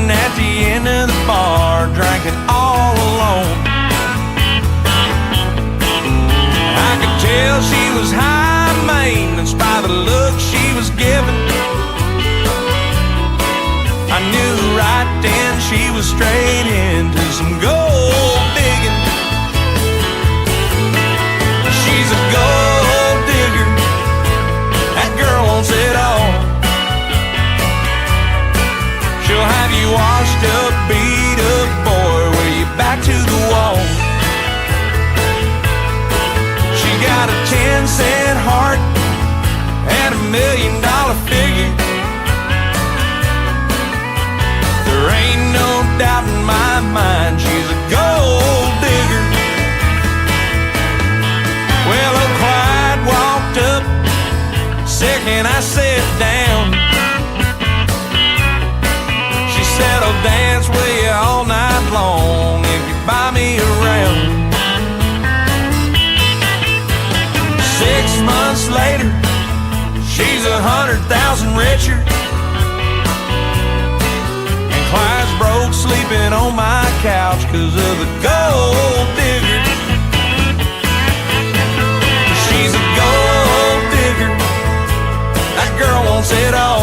sitting at the end of the bar, drinking all alone. I could tell she was high maintenance by the look she was giving. I knew right then she was straight into some gold digging. She's a gold digger, that girl wants it all. She'll have you washed up, beat up, boy, with you back to the wall. She got a 10-cent heart and $1 million figure. There ain't no doubt in my mind she's a gold digger. Well, old Clyde walked up, second I sat down. She said, I'll dance with you all night long if you buy me around. 6 months later, she's 100,000 richer. Clyde's broke, sleeping on my couch 'cause of the gold digger. She's a gold digger, that girl wants it all.